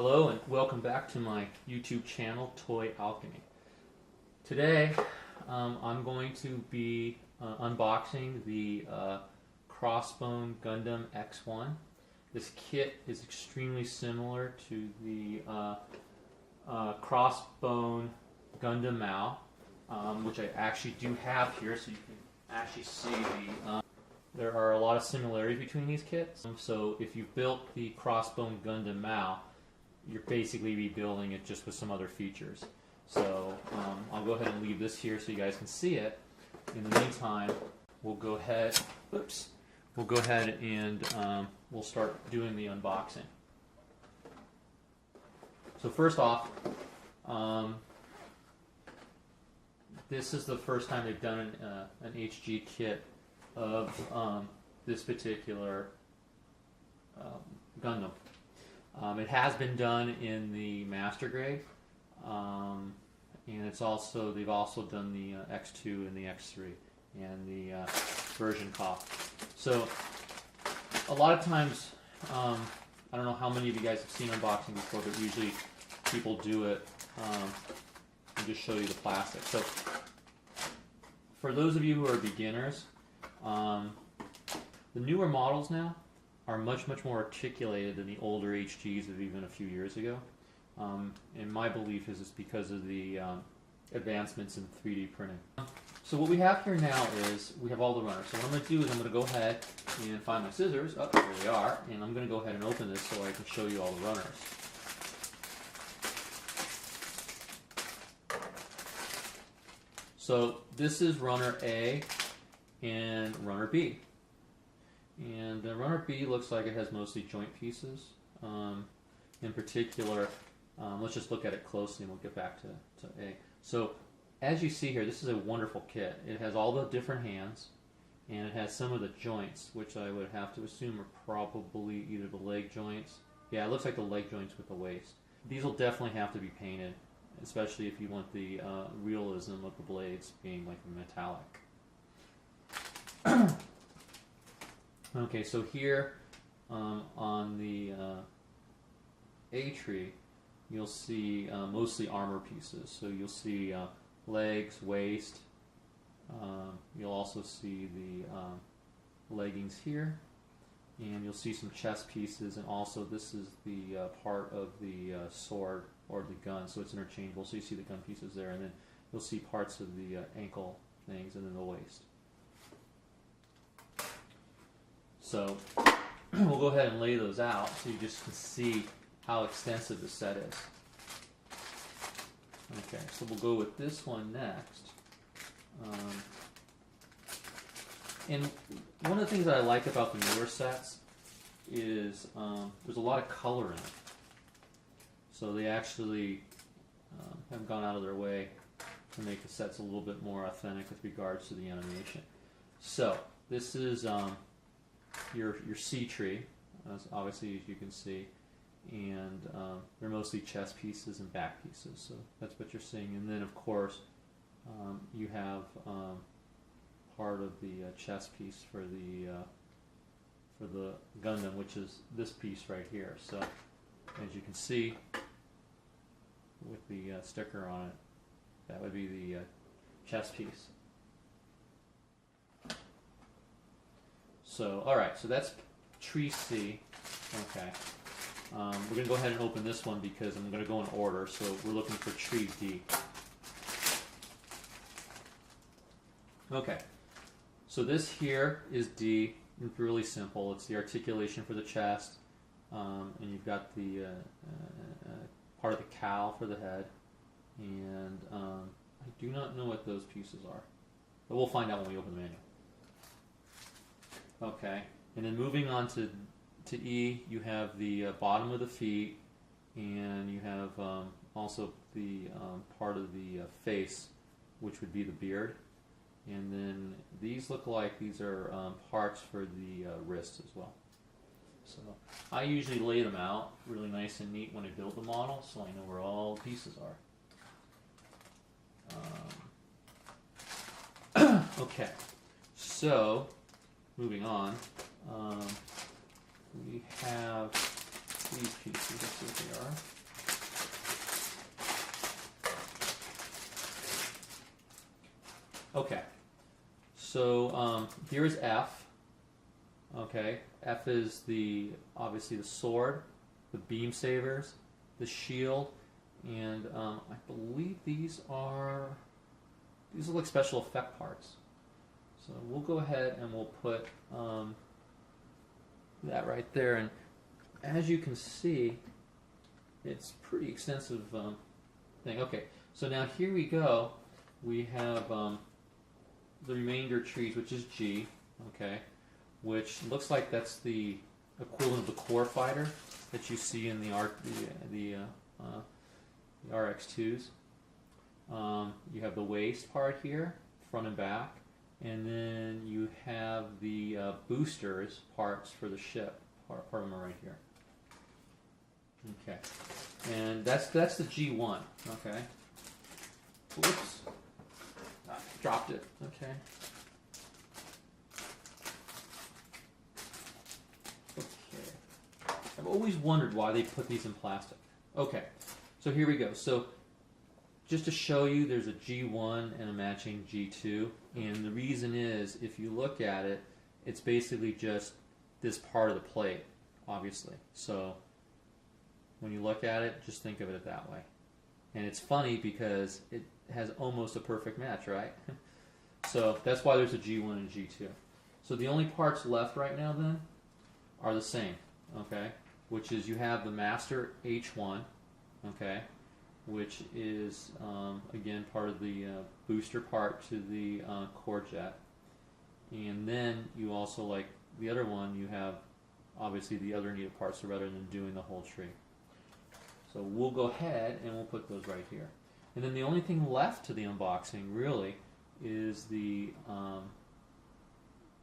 Hello and welcome back to my YouTube channel, Toy Alchemy. Today I'm going to be unboxing the Crossbone Gundam X1. This kit is extremely similar to the Crossbone Gundam Mao, which I actually do have here, so you can actually see there are a lot of similarities between these kits. So if you built the Crossbone Gundam Mao, you're basically rebuilding it just with some other features. So I'll go ahead and leave this here so you guys can see it. In the meantime, we'll go ahead and we'll start doing the unboxing. So first off, this is the first time they've done an HG kit of this particular Gundam. It has been done in the master grade, and they've also done the X2 and the X3 and the version cop. So a lot of times, I don't know how many of you guys have seen unboxing before, but usually people do it and just show you the plastic. So for those of you who are beginners, the newer models now are much more articulated than the older HGs of even a few years ago. And my belief is it's because of the advancements in 3D printing. So what we have here now is we have all the runners. So what I'm going to do is I'm going to go ahead and find my scissors. Oh, here they are. And I'm going to go ahead and open this so I can show you all the runners. So this is runner A and runner B. And the runner B looks like it has mostly joint pieces. In particular, let's just look at it closely and we'll get back to A. So as you see here, this is a wonderful kit. It has all the different hands, and it has some of the joints, which I would have to assume are probably either the leg joints. Yeah, it looks like the leg joints with the waist. These will definitely have to be painted, especially if you want the realism of the blades being like metallic. Okay, so here on the A tree, you'll see mostly armor pieces. So you'll see legs, waist. You'll also see the leggings here, and you'll see some chest pieces. And also, this is the part of the sword or the gun, so it's interchangeable. So you see the gun pieces there, and then you'll see parts of the ankle things, and then the waist. So we'll go ahead and lay those out so you just can see how extensive the set is. Okay, so we'll go with this one next. And one of the things that I like about the newer sets is there's a lot of color in it. So they actually have gone out of their way to make the sets a little bit more authentic with regards to the animation. So this is your C tree, obviously, as you can see, and they're mostly chest pieces and back pieces, so that's what you're seeing. And then of course you have part of the chest piece for the Gundam, which is this piece right here. So as you can see with the sticker on it, that would be the chest piece. So, alright, so that's tree C. Okay. We're going to go ahead and open this one because I'm going to go in order. So we're looking for tree D. Okay. So this here is D. It's really simple. It's the articulation for the chest. And you've got the part of the cowl for the head. And I do not know what those pieces are. But we'll find out when we open the manual. Okay, and then moving on to E, you have the bottom of the feet, and you have also the part of the face, which would be the beard. And then these look like these are parts for the wrists as well. So I usually lay them out really nice and neat when I build the model, so I know where all the pieces are. Okay, so moving on, we have these pieces. Let's see what they are. Okay, so here is F. Okay, F is obviously the sword, the beam sabers, the shield, and I believe these look like special effect parts. So we'll go ahead and we'll put that right there, and as you can see, it's pretty extensive thing. Okay, so now here we go. We have the remainder trees, which is G. Okay, which looks like that's the equivalent of the core fighter that you see in the RX2s. You have the waist part here, front and back, and then you have the boosters parts for the ship. Part of them are right here. Okay, and that's the G1. Okay. Whoops. Dropped it. Okay. I've always wondered why they put these in plastic. Okay, so here we go. So just to show you, there's a G1 and a matching G2, and the reason is, if you look at it, it's basically just this part of the plate, obviously. So when you look at it, just think of it that way. And it's funny because it has almost a perfect match, right? So that's why there's a G1 and G2. So the only parts left right now then are the same, okay? Which is you have the Master H1, okay, which is, again, part of the booster part to the core jet. And then you also, like the other one, you have obviously the other needed parts, so rather than doing the whole tree. So we'll go ahead and we'll put those right here. And then the only thing left to the unboxing, really, is the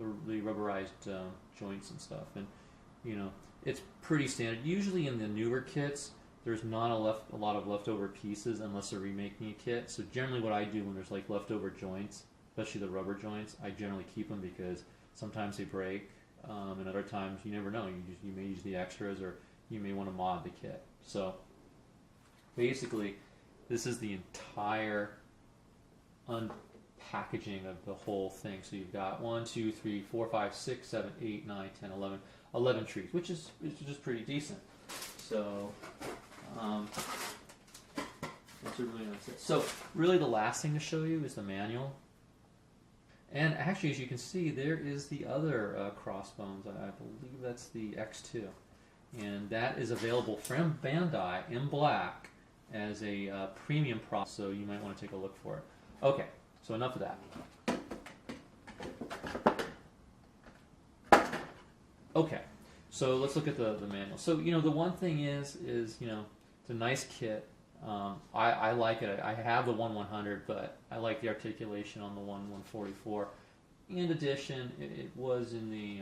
rubberized joints and stuff. And, you know, it's pretty standard. Usually in the newer kits, there's not a lot of leftover pieces unless they're remaking a kit. So generally what I do when there's like leftover joints, especially the rubber joints, I generally keep them because sometimes they break, and other times you never know. You may use the extras, or you may want to mod the kit. So basically, this is the entire unpackaging of the whole thing. So you've got 1, 2, 3, 4, 5, 6, 7, 8, 9, 10, 11 trees, which is just pretty decent. So that's a really nice set. So really the last thing to show you is the manual. And actually, as you can see, there is the other Crossbones. I believe that's the X2. And that is available from Bandai in black as a premium product, so you might want to take a look for it. Okay, so enough of that. Okay, so let's look at the manual. So, you know, the one thing is you know, it's a nice kit. I like it. I have the 1/100, but I like the articulation on the 1/144. In addition, it was in the,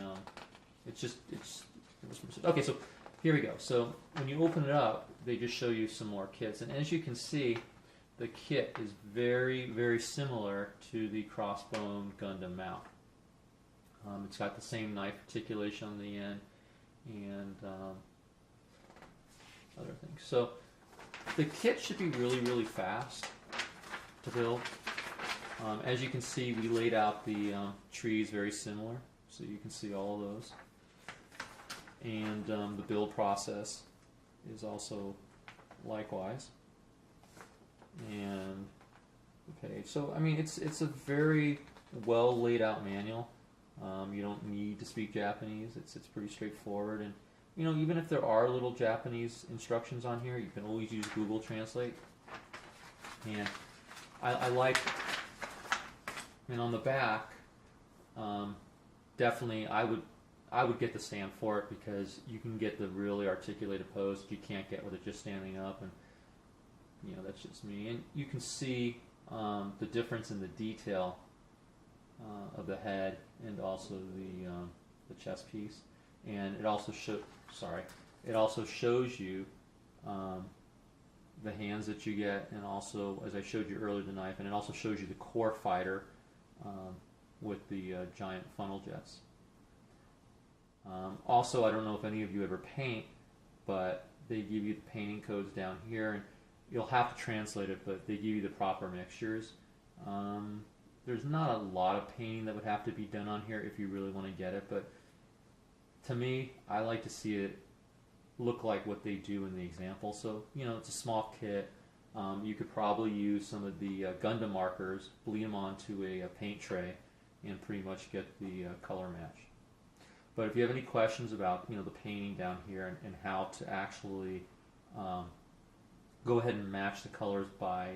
okay, so here we go. So when you open it up, they just show you some more kits. And as you can see, the kit is very, very similar to the Crossbone Gundam mount. It's got the same knife articulation on the end and other things. So the kit should be really, really fast to build. As you can see, we laid out the trees very similar, so you can see all of those. And the build process is also likewise. And okay, so I mean, it's a very well laid out manual. You don't need to speak Japanese. It's pretty straightforward. And you know, even if there are little Japanese instructions on here, you can always use Google Translate. And I like, and on the back, definitely I would get the stand for it, because you can get the really articulated pose that you can't get with it just standing up, and you know, that's just me. And you can see the difference in the detail of the head and also the chest piece. And it also shows you the hands that you get, and also, as I showed you earlier, the knife, and it also shows you the core fighter with the giant funnel jets. Also, I don't know if any of you ever paint, but they give you the painting codes down here, and you'll have to translate it, but they give you the proper mixtures. There's not a lot of painting that would have to be done on here if you really want to get it, but to me, I like to see it look like what they do in the example. So, you know, it's a small kit. You could probably use some of the Gundam markers, bleed them onto a paint tray, and pretty much get the color match. But if you have any questions about, you know, the painting down here and how to actually go ahead and match the colors by,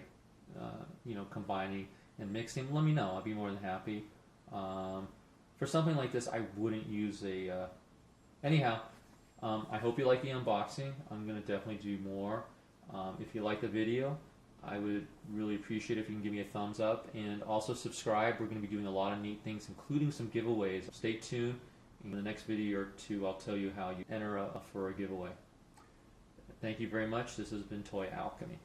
you know, combining and mixing, let me know. I'd be more than happy. For something like this, I wouldn't use a... anyhow, I hope you like the unboxing. I'm going to definitely do more. If you like the video, I would really appreciate if you can give me a thumbs up, and also subscribe. We're going to be doing a lot of neat things, including some giveaways. Stay tuned. In the next video or two, I'll tell you how you enter for a giveaway. Thank you very much. This has been Toy Alchemy.